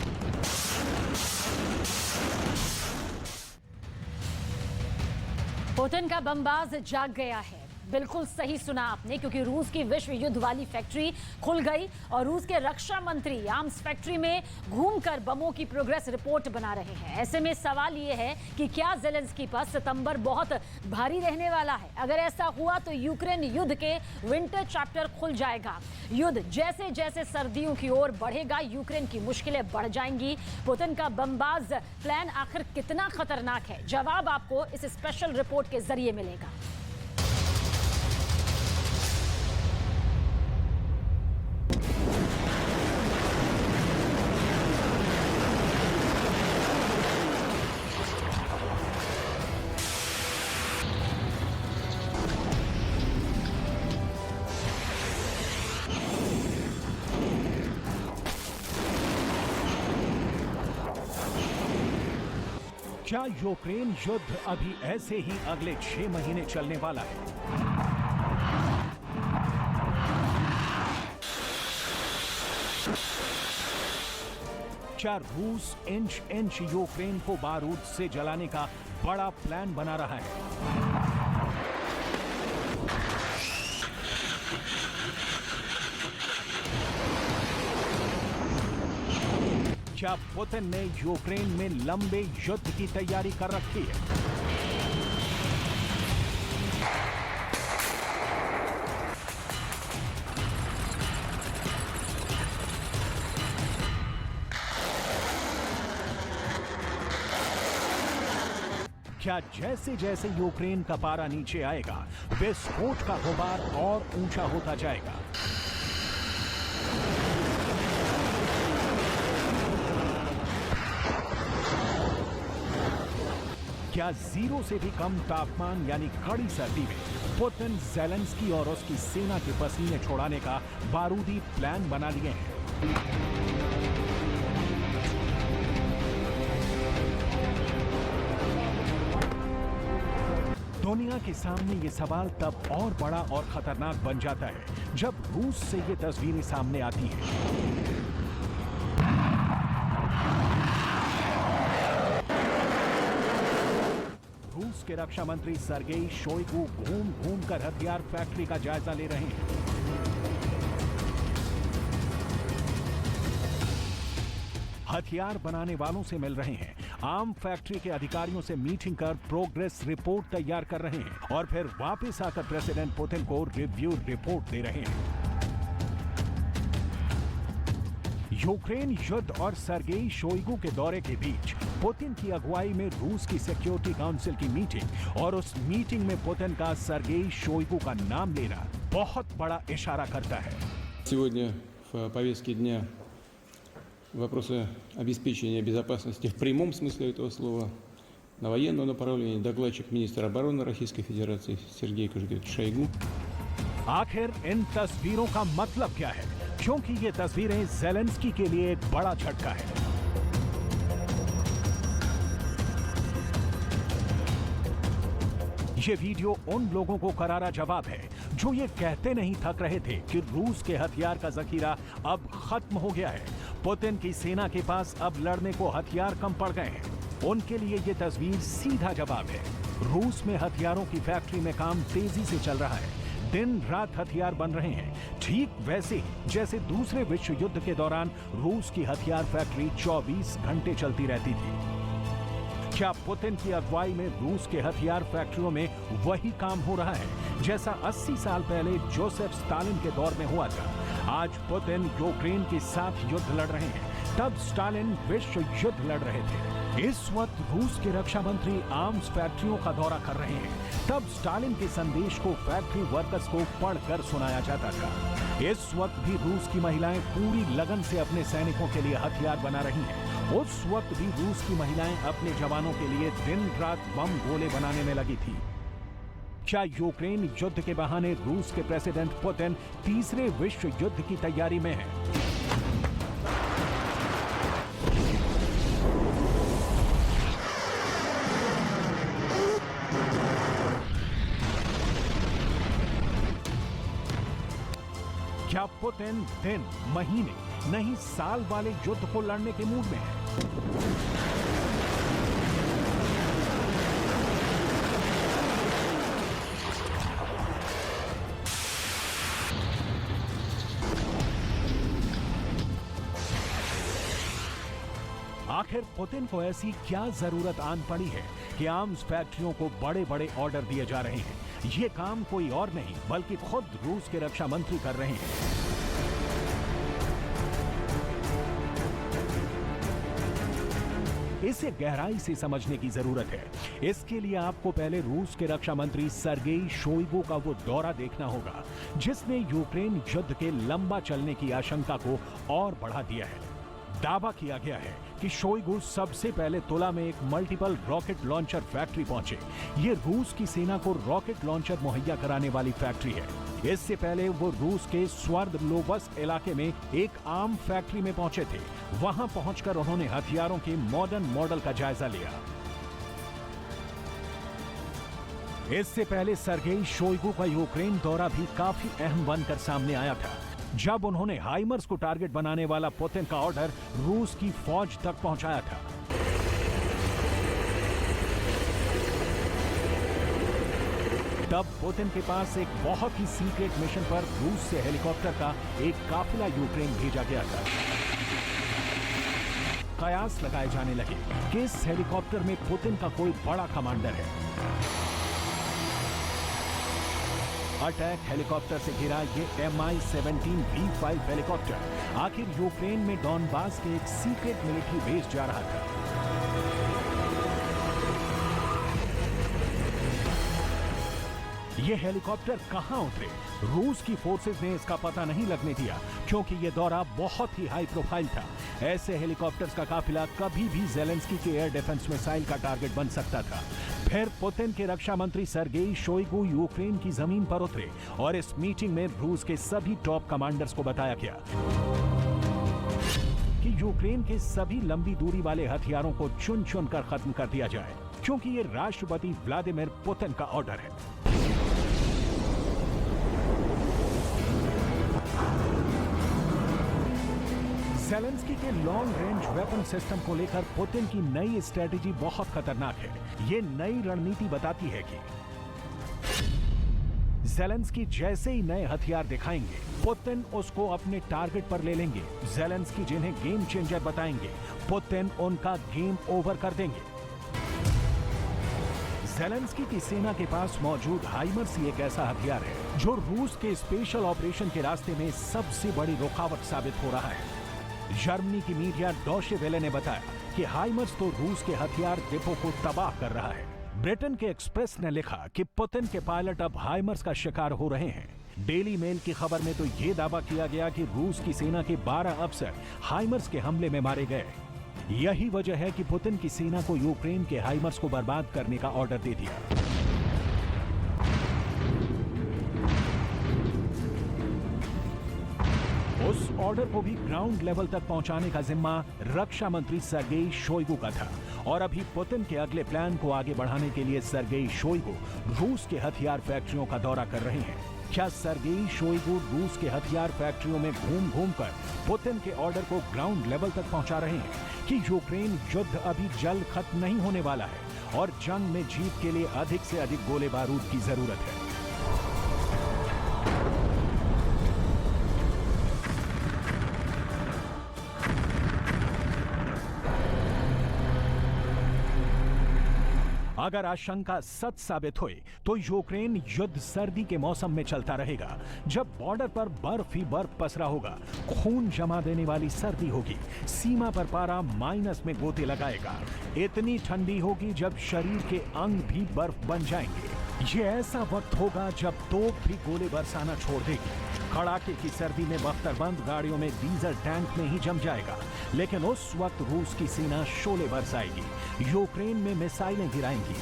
पुतिन का बमबाज जाग गया है। बिल्कुल सही सुना आपने, क्योंकि रूस की विश्व युद्ध वाली फैक्ट्री खुल गई और रूस के रक्षा मंत्री आर्म्स फैक्ट्री में घूमकर बमों की प्रोग्रेस रिपोर्ट बना रहे हैं। ऐसे में सवाल ये है कि क्या ज़ेलेंस्की पर सितंबर बहुत भारी रहने वाला है। अगर ऐसा हुआ तो यूक्रेन युद्ध के विंटर चैप्टर खुल जाएगा। युद्ध जैसे जैसे सर्दियों की ओर बढ़ेगा यूक्रेन की मुश्किलें बढ़ जाएंगी। पुतिन का बमबाज प्लान आखिर कितना खतरनाक है, जवाब आपको इस स्पेशल रिपोर्ट के जरिए मिलेगा। क्या यूक्रेन युद्ध अभी ऐसे ही अगले 6 महीने चलने वाला है? क्या रूस इंच इंच यूक्रेन को बारूद से जलाने का बड़ा प्लान बना रहा है? क्या पुतिन ने यूक्रेन में लंबे युद्ध की तैयारी कर रखी है? क्या जैसे जैसे यूक्रेन का पारा नीचे आएगा विस्फोट का गुबार और ऊंचा होता जाएगा? क्या 0 से भी कम तापमान यानी कड़ी सर्दी में पुतिन ज़ेलेंस्की और उसकी सेना के पसीने छोड़ाने का बारूदी प्लान बना लिए हैं? दुनिया के सामने ये सवाल तब और बड़ा और खतरनाक बन जाता है जब रूस से ये तस्वीरें सामने आती हैं। रूस के रक्षा मंत्री सर्गेई शोइगु घूम घूम कर हथियार फैक्ट्री का जायजा ले रहे हैं। हथियार बनाने वालों से मिल रहे हैं, आर्म फैक्ट्री के अधिकारियों से मीटिंग कर प्रोग्रेस रिपोर्ट तैयार कर रहे हैं और फिर वापस आकर प्रेसिडेंट पुतिन को रिव्यू रिपोर्ट दे रहे हैं। यूक्रेन युद्ध और सर्गेई शोइगु के दौरे के बीच पुतिन की अगुवाई में रूस की सिक्योरिटी काउंसिल की मीटिंग और उस मीटिंग में पुतिन का सर्गेई शोइगु का नाम लेना बहुत बड़ा इशारा करता है। Сегодня в повестке дня вопросы обеспечения безопасности в прямом смысле этого слова. На военном направлении докладчик министра обороны Российской Федерации Сергей Кожугетович Шойгу. आखिर इन तस्वीरों का मतलब क्या है? क्योंकि ये तस्वीरें ज़ेलेंस्की के लिए एक बड़ा झटका है। ये वीडियो उन लोगों को करारा जवाब है जो ये कहते नहीं थक रहे थे कि रूस के हथियार का जखीरा अब खत्म हो गया है। पुतिन की सेना के पास अब लड़ने को हथियार कम पड़ गए हैं। उनके लिए ये तस्वीर सीधा जवाब है। रूस में हथियारों की फैक्ट्री में काम तेजी से चल रहा है। दिन रात हथियार बन रहे हैं, ठीक वैसे ही जैसे दूसरे विश्व युद्ध के दौरान रूस की हथियार फैक्ट्री 24 घंटे चलती रहती थी। क्या पुतिन की अगुवाई में रूस के हथियार फैक्ट्रियों में वही काम हो रहा है जैसा 80 साल पहले जोसेफ स्टालिन के दौर में हुआ था? आज पुतिन यूक्रेन के साथ युद्ध लड़ रहे हैं, तब स्टालिन विश्व युद्ध लड़ रहे थे। इस वक्त रूस के रक्षा मंत्री आर्म्स फैक्ट्रियों का दौरा कर रहे हैं, तब स्टालिन के संदेश को फैक्ट्री वर्कर्स को पढ़कर सुनाया जाता था। इस वक्त भी रूस की महिलाएं पूरी लगन से अपने सैनिकों के लिए हथियार बना रही हैं। उस वक्त भी रूस की महिलाएं अपने जवानों के लिए दिन रात बम गोले बनाने में लगी थी। क्या यूक्रेन युद्ध के बहाने रूस के प्रेसिडेंट पुतिन तीसरे विश्व युद्ध की तैयारी में हैं? क्या पुतिन दिन, महीने, नहीं साल वाले युद्ध को लड़ने के मूड में है? आखिर पुतिन को ऐसी क्या जरूरत आन पड़ी है कि आर्म्स फैक्ट्रियों को बड़े बड़े ऑर्डर दिए जा रहे हैं? ये काम कोई और नहीं बल्कि खुद रूस के रक्षा मंत्री कर रहे हैं। इसे गहराई से समझने की जरूरत है। इसके लिए आपको पहले रूस के रक्षा मंत्री सर्गेई शोइगु का वो दौरा देखना होगा जिसने यूक्रेन युद्ध के लंबा चलने की आशंका को और बढ़ा दिया है। दावा किया गया है कि शोइगु सबसे पहले तुला में एक मल्टीपल रॉकेट लॉन्चर फैक्ट्री पहुंचे। ये रूस की सेना को रॉकेट लॉन्चर मुहैया कराने वाली फैक्ट्री है। इससे पहले वो रूस के स्वर्दलोबस्क इलाके में एक आर्म फैक्ट्री में पहुंचे थे। वहां पहुंचकर उन्होंने हथियारों के मॉडर्न मॉडल का जायजा लिया। इससे पहले सर्गेई शोइगु का यूक्रेन दौरा भी काफी अहम बनकर सामने आया था, जब उन्होंने हाइमर्स को टारगेट बनाने वाला पुतिन का ऑर्डर रूस की फौज तक पहुंचाया था। तब पुतिन के पास एक बहुत ही सीक्रेट मिशन पर रूस से हेलीकॉप्टर का एक काफिला यूक्रेन भेजा गया था। कयास लगाए जाने लगे कि इस हेलीकॉप्टर में पुतिन का कोई बड़ा कमांडर है। अटैक हेलीकॉप्टर से घिरा ये Mi-17 V5 हेलीकॉप्टर आखिर यूक्रेन में डॉनबास के एक सीक्रेट मिलिट्री बेस जा रहा था। ये हेलीकॉप्टर कहां उतरे? रूस की फोर्सेस ने इसका पता नहीं लगने दिया क्योंकि ये दौरा बहुत ही हाई प्रोफाइल था। ऐसे हेलीकॉप्टर्स का काफिला कभी भी ज़ेलेंस्की के एयर डिफेंस मिसाइल का टारगेट बन सकता था। फिर पुतिन के रक्षा मंत्री सर्गेई शोइगु यूक्रेन की जमीन पर उतरे और इस मीटिंग में रूस के सभी टॉप कमांडर्स को बताया गया कि यूक्रेन के सभी लंबी दूरी वाले हथियारों को चुन चुन कर खत्म कर दिया जाए क्योंकि ये राष्ट्रपति व्लादिमीर पुतिन का ऑर्डर है। ज़ेलेंस्की के लॉन्ग रेंज वेपन सिस्टम को लेकर पुतिन की नई स्ट्रेटेजी बहुत खतरनाक है। ये नई रणनीति बताती है कि ज़ेलेंस्की जैसे ही नए हथियार दिखाएंगे, पुतिन उसको अपने टारगेट पर ले लेंगे। ज़ेलेंस्की जिन्हें गेम चेंजर बताएंगे, पुतिन उनका गेम ओवर कर देंगे। ज़ेलेंस्की की सेना के पास मौजूद हाइमर्स ही एक ऐसा हथियार है जो रूस के स्पेशल ऑपरेशन के रास्ते में सबसे बड़ी रुकावट साबित हो रहा है। जर्मनी की मीडिया डॉशे वेले ने बताया कि हाइमर्स तो रूस के हथियार डिपो को तबाह कर रहा है। ब्रिटेन के एक्सप्रेस ने लिखा कि पुतिन के पायलट अब हाइमर्स का शिकार हो रहे हैं। डेली मेल की खबर में तो यह दावा किया गया कि रूस की सेना के 12 अफसर हाइमर्स के हमले में मारे गए। यही वजह है कि पुतिन की सेना को यूक्रेन के हाइमर्स को बर्बाद करने का ऑर्डर दे दिया। उस ऑर्डर को भी ग्राउंड लेवल तक पहुंचाने का जिम्मा रक्षा मंत्री सर्गेई शोइगु का था और अभी पुतिन के अगले प्लान को आगे बढ़ाने के लिए सर्गेई शोइगु रूस के हथियार फैक्ट्रियों का दौरा कर रहे हैं। क्या सर्गेई शोइगु रूस के हथियार फैक्ट्रियों में घूम घूम कर पुतिन के ऑर्डर को ग्राउंड लेवल तक पहुंचा रहे हैं कि यूक्रेन युद्ध अभी जल्द खत्म नहीं होने वाला है और जंग में जीत के लिए अधिक से अधिक गोले बारूद की जरूरत है? अगर आशंका सच साबित हुई तो यूक्रेन युद्ध सर्दी के मौसम में चलता रहेगा, जब बॉर्डर पर बर्फ ही बर्फ पसरा होगा, खून जमा देने वाली सर्दी होगी, सीमा पर पारा माइनस में गोते लगाएगा, इतनी ठंडी होगी जब शरीर के अंग भी बर्फ बन जाएंगे। ये ऐसा वक्त होगा जब तोप भी गोले बरसाना छोड़ देगी। कड़ाके की सर्दी में बख्तरबंद गाड़ियों में डीजल टैंक में ही जम जाएगा, लेकिन उस वक्त रूस की सेना शोले बरसाएगी, यूक्रेन में मिसाइलें गिराएंगी।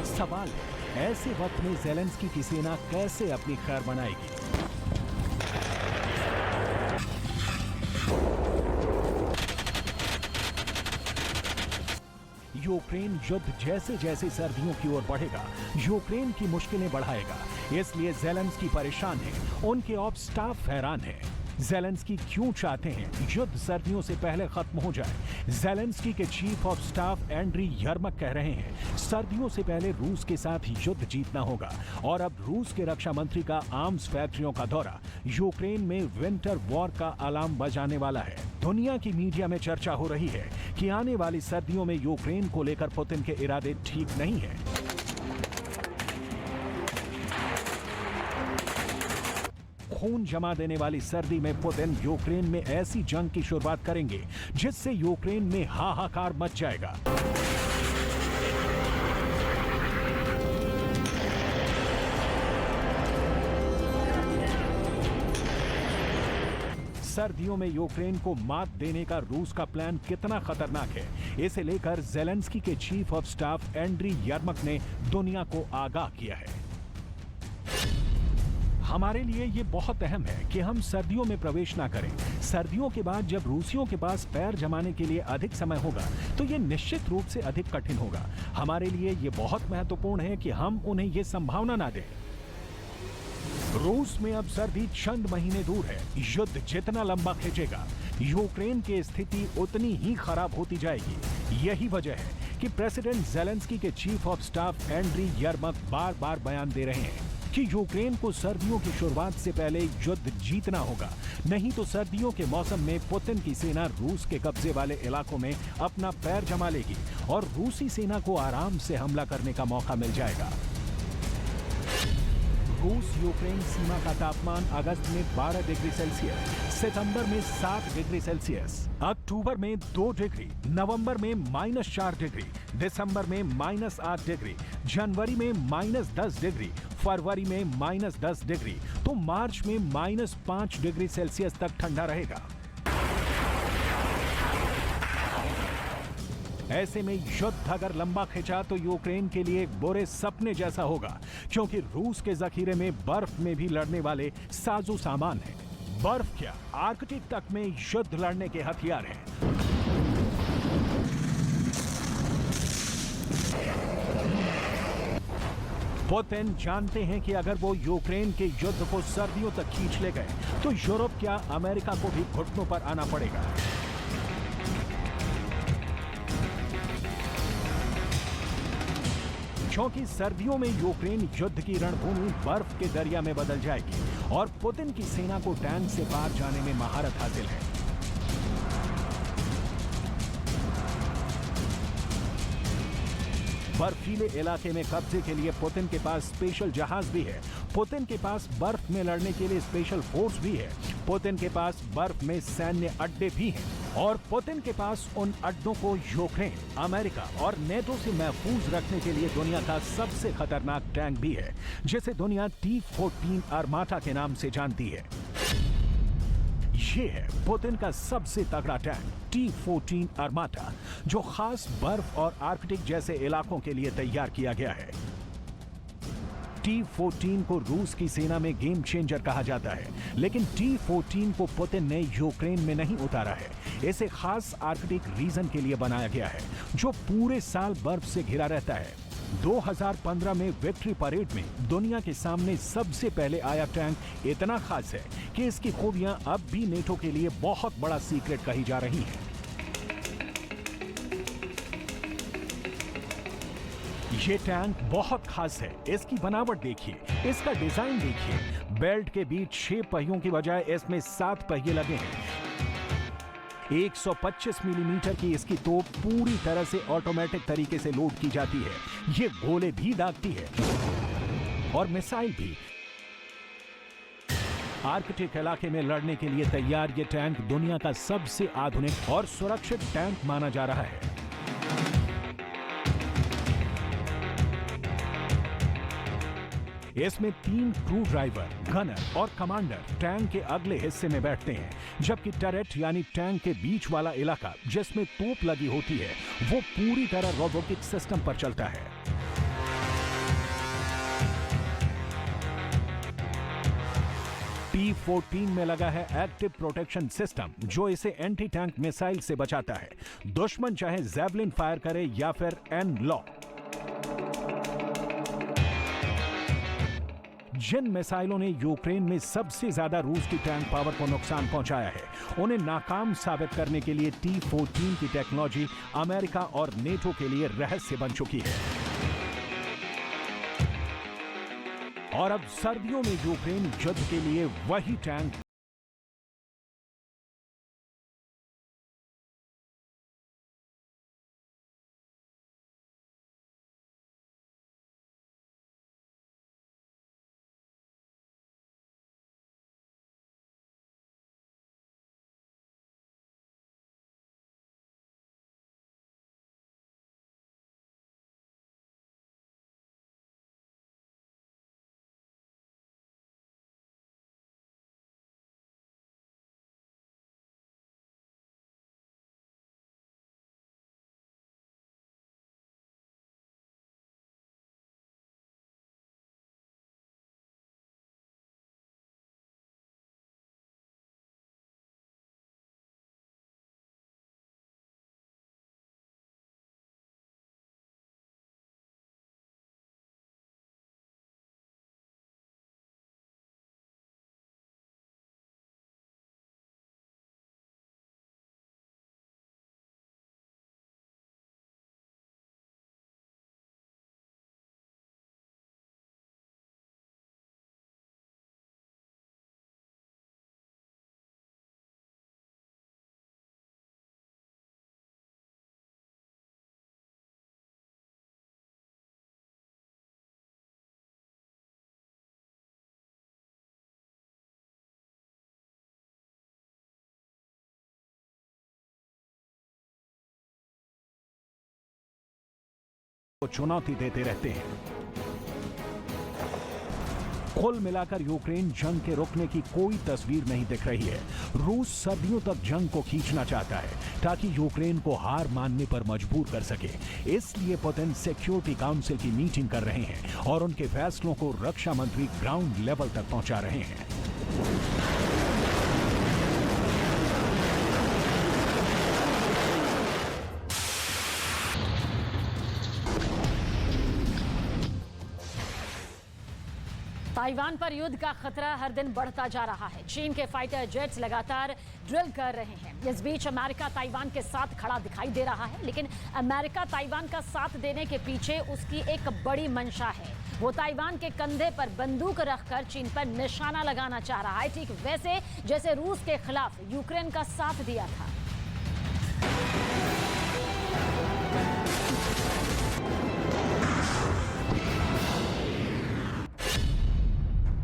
सवाल है, ऐसे वक्त में ज़ेलेंस्की की सेना कैसे अपनी खैर बनाएगी? यूक्रेन युद्ध जैसे जैसे सर्दियों की ओर बढ़ेगा, यूक्रेन की मुश्किलें बढ़ाएगा। इसलिए ज़ेलेंस्की परेशान है, उनके ऑप स्टाफ हैरान है। ज़ेलेंस्की क्यों चाहते हैं युद्ध सर्दियों से पहले खत्म हो जाए? ज़ेलेंस्की के चीफ ऑफ स्टाफ एंड्री यर्मक कह रहे हैं, सर्दियों से पहले रूस के साथ युद्ध जीतना होगा और अब रूस के रक्षा मंत्री का आर्म्स फैक्ट्रियों का दौरा यूक्रेन में विंटर वॉर का अलार्म बजाने वाला है। दुनिया की मीडिया में चर्चा हो रही है कि आने वाली सर्दियों में यूक्रेन को लेकर पुतिन के इरादे ठीक नहीं है। खून जमा देने वाली सर्दी में पुतिन यूक्रेन में ऐसी जंग की शुरुआत करेंगे जिससे यूक्रेन में हाहाकार मच जाएगा। सर्दियों में यूक्रेन को मात देने का रूस का प्लान कितना खतरनाक है, इसे लेकर ज़ेलेंस्की के चीफ ऑफ स्टाफ एंड्री यर्मक ने दुनिया को आगाह किया है। हमारे लिए ये बहुत अहम है कि हम सर्दियों में प्रवेश ना करें। सर्दियों के बाद जब रूसियों के पास पैर जमाने के लिए अधिक समय होगा तो ये निश्चित रूप से अधिक कठिन होगा। हमारे लिए ये बहुत महत्वपूर्ण है कि हम उन्हें ये संभावना ना दें। रूस में अब सर्दी चंद महीने दूर है। युद्ध जितना लंबा खींचेगा, यूक्रेन की स्थिति उतनी ही खराब होती जाएगी। यही वजह है कि प्रेसिडेंट ज़ेलेंस्की के चीफ ऑफ स्टाफ एंड्री यर्मक बार बार बयान दे रहे हैं कि यूक्रेन को सर्दियों की शुरुआत से पहले युद्ध जीतना होगा, नहीं तो सर्दियों के मौसम में पुतिन की सेना रूस के कब्जे वाले इलाकों में अपना पैर जमा लेगी और रूसी सेना को आराम से हमला करने का मौका मिल जाएगा। रूस यूक्रेन सीमा का तापमान अगस्त में 12 डिग्री सेल्सियस, सितंबर में 7 डिग्री सेल्सियस, अक्टूबर में 2 डिग्री, नवंबर में -4 डिग्री, दिसंबर में -8 डिग्री, जनवरी में -10 डिग्री, फरवरी में -10 डिग्री, तो मार्च में -5 डिग्री सेल्सियस तक ठंडा रहेगा। ऐसे में युद्ध अगर लंबा खिंचा तो यूक्रेन के लिए एक बुरे सपने जैसा होगा, क्योंकि रूस के जखीरे में बर्फ में भी लड़ने वाले साजो सामान हैं। बर्फ क्या, आर्कटिक तक में युद्ध लड़ने के हथियार हैं। पुतिन जानते हैं कि अगर वो यूक्रेन के युद्ध को सर्दियों तक खींच ले गए तो यूरोप क्या अमेरिका को भी घुटनों पर आना पड़ेगा। क्योंकि सर्दियों में यूक्रेन युद्ध की रणभूमि बर्फ के दरिया में बदल जाएगी और पुतिन की सेना को टैंक से पार जाने में महारत हासिल है। बर्फीले इलाके में कब्जे के लिए पुतिन के पास स्पेशल जहाज भी है, पुतिन के पास बर्फ में लड़ने के लिए स्पेशल फोर्स भी है, पुतिन के पास बर्फ में सैन्य अड्डे भी हैं। और पुतिन के पास उन अड्डों को यूक्रेन, अमेरिका और नेटो से महफूज रखने के लिए दुनिया का सबसे खतरनाक टैंक भी है, जिसे दुनिया T-14 आर्माटा के नाम से जानती है। ये है पुतिन का सबसे तगड़ा टैंक T-14 आर्माटा, जो खास बर्फ और आर्कटिक जैसे इलाकों के लिए तैयार किया गया है। T-14 को रूस की सेना में गेम चेंजर कहा जाता है, लेकिन T-14 को पुतिन ने यूक्रेन में नहीं उतारा है। इसे खास आर्कटिक रीजन के लिए बनाया गया है, जो पूरे साल बर्फ से घिरा रहता है। 2015 में विक्ट्री परेड में दुनिया के सामने सबसे पहले आया टैंक इतना खास है कि इसकी खूबियां अब भी नेटो के लिए बहुत बड़ा सीक्रेट कही जा रही हैं। ये टैंक बहुत खास है। इसकी बनावट देखिए, इसका डिजाइन देखिए। बेल्ट के बीच 6 पहियों की बजाय इसमें 7 पहिए लगे हैं। 125 मिलीमीटर की इसकी तोप पूरी तरह से ऑटोमेटिक तरीके से लोड की जाती है। ये गोले भी दागती है और मिसाइल भी। आर्कटिक इलाके में लड़ने के लिए तैयार ये टैंक दुनिया का सबसे आधुनिक और सुरक्षित टैंक माना जा रहा है। इसमें 3 क्रू ड्राइवर, गनर और कमांडर टैंक के अगले हिस्से में बैठते हैं, जबकि टरेट यानी टैंक के बीच वाला इलाका जिसमें तोप लगी होती है, वो पूरी तरह रोबोटिक सिस्टम पर चलता है। T-14 में लगा है एक्टिव प्रोटेक्शन सिस्टम, जो इसे एंटी टैंक मिसाइल से बचाता है, दुश्मन चाहे जैवलिन फायर करे या फिर एन-लॉक। जिन मिसाइलों ने यूक्रेन में सबसे ज्यादा रूस की टैंक पावर को नुकसान पहुंचाया है, उन्हें नाकाम साबित करने के लिए T-14 की टेक्नोलॉजी अमेरिका और नेटो के लिए रहस्य बन चुकी है। और अब सर्दियों में यूक्रेन युद्ध के लिए वही टैंक को चुनौती देते रहते हैं। कुल मिलाकर यूक्रेन जंग के रुकने की कोई तस्वीर नहीं दिख रही है। रूस सदियों तक जंग को खींचना चाहता है ताकि यूक्रेन को हार मानने पर मजबूर कर सके। इसलिए पुतिन सिक्योरिटी काउंसिल की मीटिंग कर रहे हैं और उनके फैसलों को रक्षा मंत्री ग्राउंड लेवल तक पहुंचा रहे हैं। ताइवान पर युद्ध का खतरा हर दिन बढ़ता जा रहा है। चीन के फाइटर जेट्स लगातार ड्रिल कर रहे हैं। इस बीच अमेरिका ताइवान के साथ खड़ा दिखाई दे रहा है, लेकिन अमेरिका ताइवान का साथ देने के पीछे उसकी एक बड़ी मंशा है। वो ताइवान के कंधे पर बंदूक रखकर चीन पर निशाना लगाना चाह रहा है, ठीक वैसे जैसे रूस के खिलाफ यूक्रेन का साथ दिया था।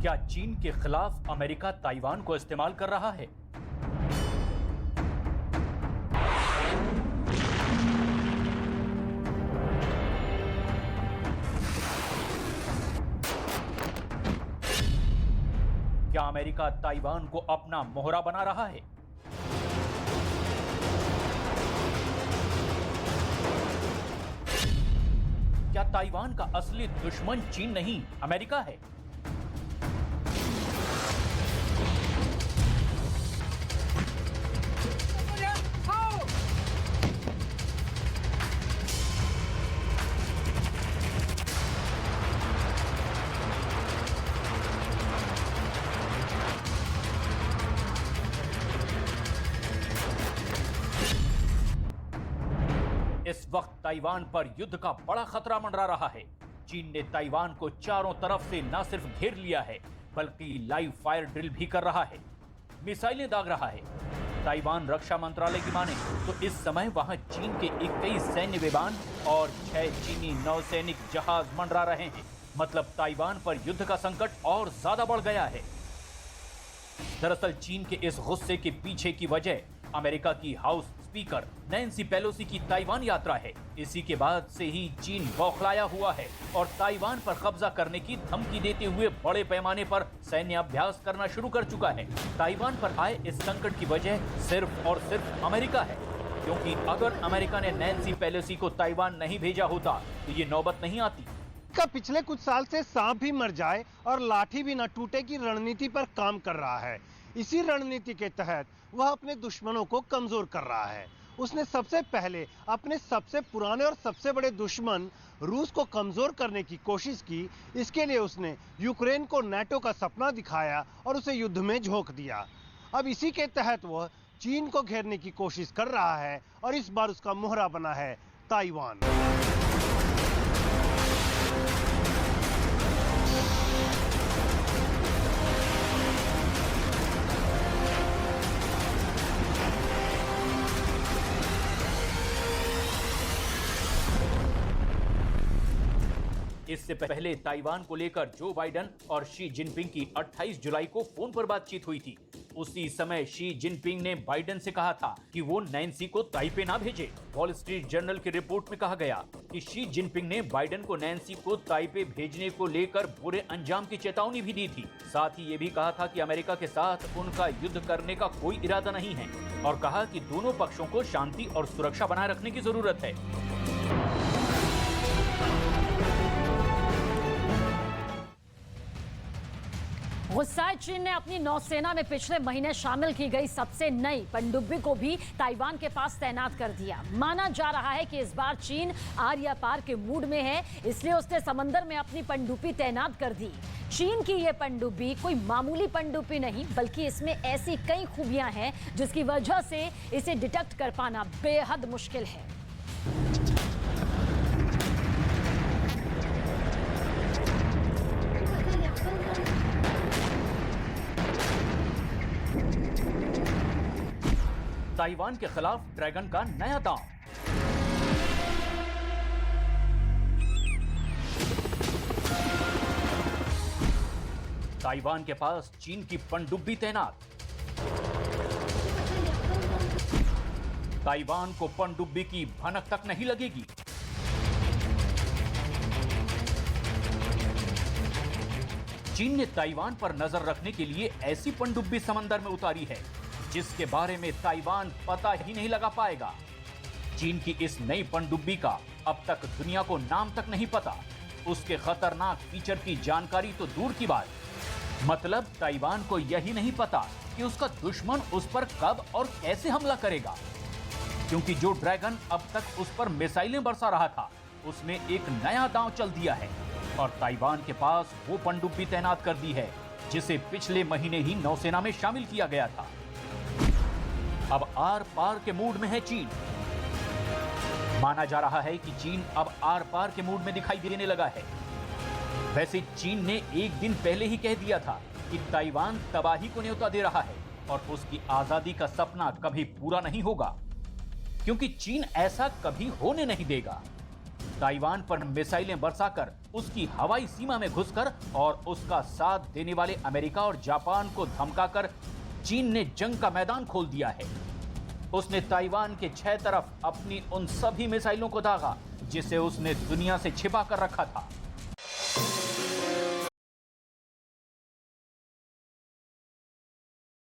क्या चीन के खिलाफ अमेरिका ताइवान को इस्तेमाल कर रहा है? अमेरिका ताइवान को अपना मोहरा बना रहा है? क्या ताइवान का असली दुश्मन चीन नहीं, अमेरिका है? इस वक्त ताइवान पर युद्ध का बड़ा खतरा मंडरा रहा है। चीन ने ताइवान को चारों तरफ से न सिर्फ घेर लिया है, बल्कि लाइव फायर ड्रिल भी कर रहा है, मिसाइलें दाग रहा है। ताइवान रक्षा मंत्रालय की माने तो इस समय वहां चीन के 21 सैन्य विमान और 6 चीनी नौसैनिक जहाज मंडरा रहे हैं। मतलब ताइवान पर युद्ध का संकट और ज्यादा बढ़ गया है। दरअसल चीन के इस गुस्से के पीछे की वजह अमेरिका की हाउस स्पीकर नैन्सी पेलोसी की ताइवान यात्रा है। इसी के बाद से ही चीन बौखलाया हुआ है और ताइवान पर कब्जा करने की धमकी देते हुए बड़े पैमाने पर सैन्य अभ्यास करना शुरू कर चुका है। ताइवान पर आए इस संकट की वजह सिर्फ और सिर्फ अमेरिका है, क्योंकि अगर अमेरिका ने नैन्सी पेलोसी को ताइवान नहीं भेजा होता तो ये नौबत नहीं आती। का पिछले कुछ साल से सांप भी मर जाए और लाठी भी न टूटे की रणनीति पर काम कर रहा है। इसी रणनीति के तहत वह अपने दुश्मनों को कमजोर कर रहा है। उसने सबसे पहले अपने सबसे पुराने और सबसे बड़े दुश्मन रूस को कमजोर करने की कोशिश की। इसके लिए उसने यूक्रेन को नाटो का सपना दिखाया और उसे युद्ध में झोंक दिया। अब इसी के तहत वह चीन को घेरने की कोशिश कर रहा है और इस बार उसका मोहरा बना है ताइवान। इससे पहले ताइवान को लेकर जो बाइडेन और शी जिनपिंग की 28 जुलाई को फोन पर बातचीत हुई थी। उसी समय शी जिनपिंग ने बाइडेन से कहा था कि वो नैन्सी को ताइपे ना भेजे। वॉल स्ट्रीट जर्नल की रिपोर्ट में कहा गया कि शी जिनपिंग ने बाइडेन को नैन्सी को ताइपे भेजने को लेकर बुरे अंजाम की चेतावनी भी दी थी। साथ ही ये भी कहा था कि अमेरिका के साथ उनका युद्ध करने का कोई इरादा नहीं है और कहा कि दोनों पक्षों को शांति और सुरक्षा बनाए रखने की जरूरत है। गुस्साए चीन ने अपनी नौसेना में पिछले महीने शामिल की गई सबसे नई पनडुब्बी को भी ताइवान के पास तैनात कर दिया। माना जा रहा है कि इस बार चीन आर या पार के मूड में है, इसलिए उसने समंदर में अपनी पनडुब्बी तैनात कर दी। चीन की ये पनडुब्बी कोई मामूली पनडुब्बी नहीं, बल्कि इसमें ऐसी कई खूबियां हैं जिसकी वजह से इसे डिटेक्ट कर पाना बेहद मुश्किल है। ताइवान के खिलाफ ड्रैगन का नया दांव। ताइवान के पास चीन की पनडुब्बी तैनात। ताइवान को पनडुब्बी की भनक तक नहीं लगेगी। चीन ने ताइवान पर नजर रखने के लिए ऐसी पनडुब्बी समंदर में उतारी है जिसके बारे में ताइवान पता ही नहीं लगा पाएगा। चीन की इस नई पनडुब्बी का अब तक दुनिया को नाम तक नहीं पता। उसके खतरनाक फीचर की जानकारी तो दूर की बात, मतलब ताइवान को यही नहीं पता कि उसका दुश्मन उस पर कब और कैसे हमला करेगा, क्योंकि जो ड्रैगन अब तक उस पर मिसाइलें बरसा रहा था उसने एक नया दांव चल दिया है और ताइवान के पास वो पनडुब्बी तैनात कर दी है जिसे पिछले महीने ही नौसेना में शामिल किया गया था। अब आर पार के मूड में है चीन। माना जा रहा है कि चीन अब आर पार के मूड में दिखाई देने लगा है। वैसे चीन ने एक दिन पहले ही कह दिया था कि ताइवान तबाही को न्योता दे रहा है और उसकी आजादी का सपना कभी पूरा नहीं होगा, क्योंकि चीन ऐसा कभी होने नहीं देगा। ताइवान पर मिसाइलें बरसाकर उसकी हवाई सीमा में घुसकर और उसका साथ देने वाले अमेरिका और जापान को धमकाकर चीन ने जंग का मैदान खोल दिया है। उसने ताइवान के 6 तरफ अपनी उन सभी मिसाइलों को दागा जिसे उसने दुनिया से छिपा कर रखा था।